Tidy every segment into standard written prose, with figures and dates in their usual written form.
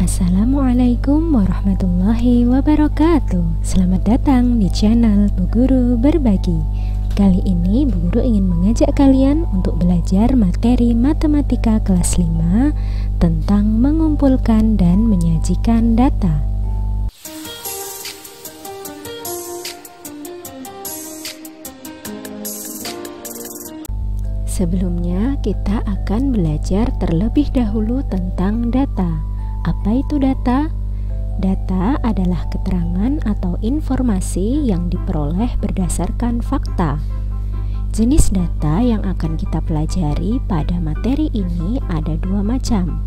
Assalamualaikum warahmatullahi wabarakatuh. Selamat datang di channel Bu Guru Berbagi. Kali ini Bu Guru ingin mengajak kalian untuk belajar materi matematika kelas 5 tentang mengumpulkan dan menyajikan data. Sebelumnya kita akan belajar terlebih dahulu tentang data. Apa itu data? Data adalah keterangan atau informasi yang diperoleh berdasarkan fakta. Jenis data yang akan kita pelajari pada materi ini ada dua macam,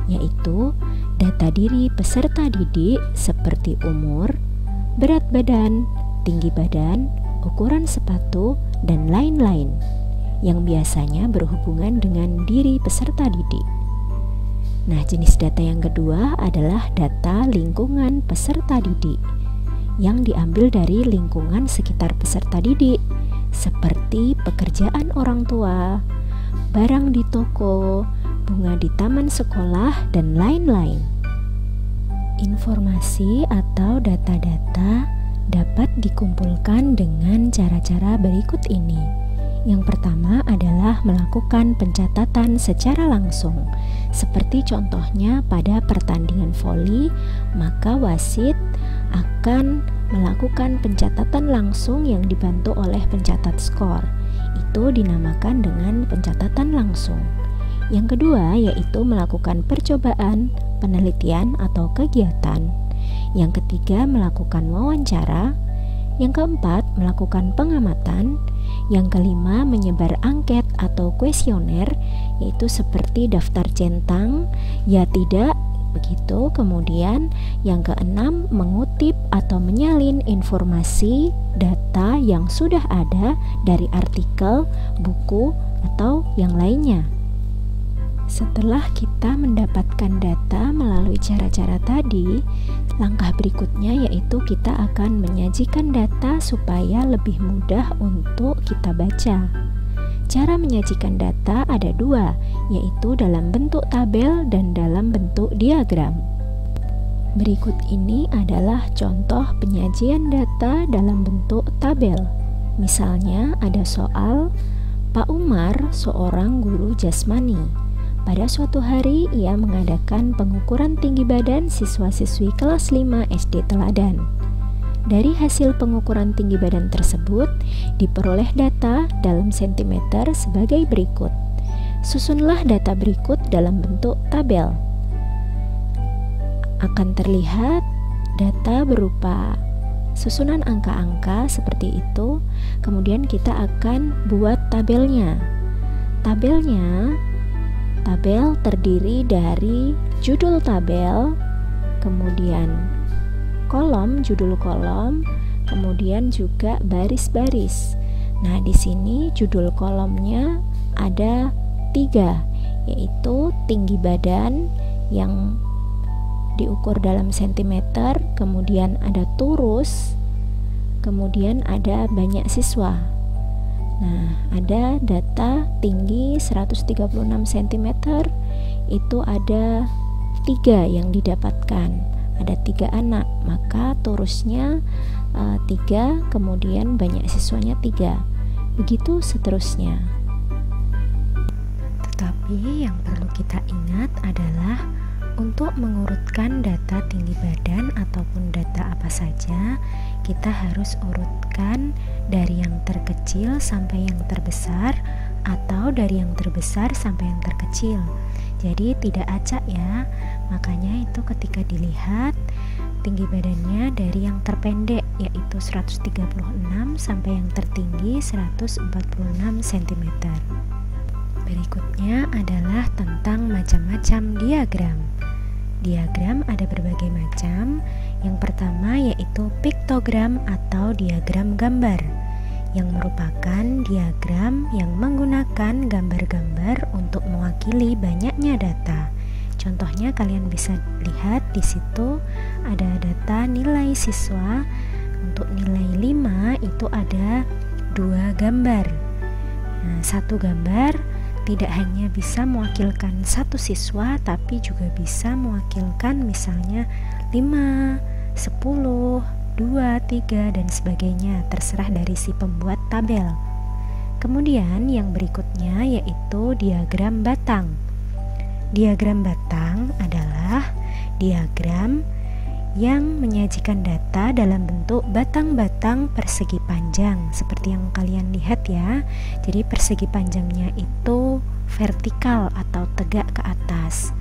yaitu data diri peserta didik seperti umur, berat badan, tinggi badan, ukuran sepatu, dan lain-lain, yang biasanya berhubungan dengan diri peserta didik. Nah, jenis data yang kedua adalah data lingkungan peserta didik yang diambil dari lingkungan sekitar peserta didik seperti pekerjaan orang tua, barang di toko, bunga di taman sekolah, dan lain-lain. Informasi atau data-data dapat dikumpulkan dengan cara-cara berikut ini. Yang pertama adalah melakukan pencatatan secara langsung. Seperti contohnya pada pertandingan voli, maka wasit akan melakukan pencatatan langsung yang dibantu oleh pencatat skor. Itu dinamakan dengan pencatatan langsung. Yang kedua yaitu melakukan percobaan, penelitian atau kegiatan. Yang ketiga melakukan wawancara. Yang keempat, melakukan pengamatan. Yang kelima, menyebar angket atau kuesioner, yaitu seperti daftar centang, ya tidak, begitu. Kemudian yang keenam, mengutip atau menyalin informasi data yang sudah ada dari artikel, buku, atau yang lainnya. Setelah kita mendapatkan data melalui cara-cara tadi, langkah berikutnya yaitu kita akan menyajikan data supaya lebih mudah untuk kita baca. Cara menyajikan data ada dua, yaitu dalam bentuk tabel dan dalam bentuk diagram. Berikut ini adalah contoh penyajian data dalam bentuk tabel. Misalnya ada soal, Pak Umar seorang guru jasmani. Pada suatu hari, ia mengadakan pengukuran tinggi badan siswa-siswi kelas 5 SD Teladan. Dari hasil pengukuran tinggi badan tersebut, diperoleh data dalam sentimeter sebagai berikut. Susunlah data berikut dalam bentuk tabel. Akan terlihat data berupa susunan angka-angka seperti itu, kemudian kita akan buat tabelnya. Tabel terdiri dari judul tabel, kemudian kolom, judul kolom, kemudian juga baris-baris. Nah, di sini judul kolomnya ada 3, yaitu tinggi badan yang diukur dalam sentimeter, kemudian ada turus, kemudian ada banyak siswa. Nah, ada data tinggi 136 cm, itu ada 3 yang didapatkan, ada 3 anak, maka turusnya 3, kemudian banyak siswanya 3, begitu seterusnya. Tetapi yang perlu kita ingat adalah untuk mengurutkan data tinggi badan ataupun data apa saja, kita harus urutkan dari yang terkecil sampai yang terbesar atau dari yang terbesar sampai yang terkecil. Jadi tidak acak ya. Makanya itu ketika dilihat tinggi badannya dari yang terpendek yaitu 136 sampai yang tertinggi 146 cm. Berikutnya adalah tentang macam-macam diagram. Diagram ada berbagai macam. Yang pertama yaitu piktogram atau diagram gambar, yang merupakan diagram yang menggunakan gambar-gambar untuk mewakili banyaknya data. Contohnya kalian bisa lihat di situ ada data nilai siswa. Untuk nilai 5 itu ada 2 gambar. Nah, 1 gambar tidak hanya bisa mewakilkan satu siswa, tapi juga bisa mewakilkan misalnya 5, 10, 2, 3, dan sebagainya, terserah dari si pembuat tabel. Kemudian yang berikutnya yaitu diagram batang. Diagram batang adalah diagram yang menyajikan data dalam bentuk batang-batang persegi panjang seperti yang kalian lihat ya. Jadi persegi panjangnya itu vertikal atau tegak ke atas.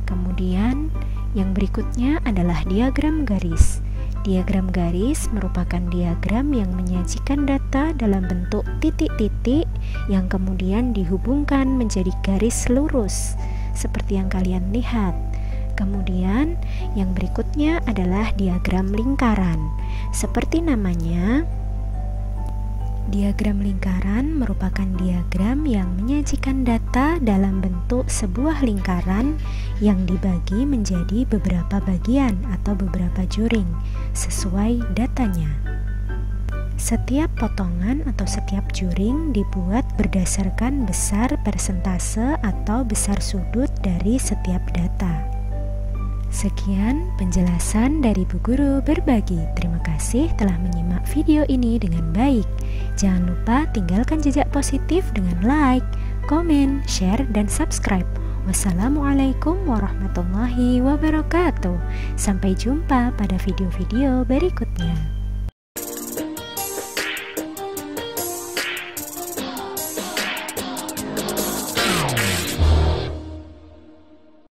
Kemudian yang berikutnya adalah diagram garis. Diagram garis merupakan diagram yang menyajikan data dalam bentuk titik-titik yang kemudian dihubungkan menjadi garis lurus seperti yang kalian lihat. Kemudian yang berikutnya adalah diagram lingkaran. Seperti namanya, diagram lingkaran merupakan diagram yang menyajikan data dalam bentuk sebuah lingkaran yang dibagi menjadi beberapa bagian atau beberapa juring sesuai datanya. Setiap potongan atau setiap juring dibuat berdasarkan besar persentase atau besar sudut dari setiap data. Sekian penjelasan dari Bu Guru Berbagi. Terima kasih telah menyimak video ini dengan baik. Jangan lupa tinggalkan jejak positif dengan like, komen, share, dan subscribe. Wassalamualaikum warahmatullahi wabarakatuh. Sampai jumpa pada video-video berikutnya.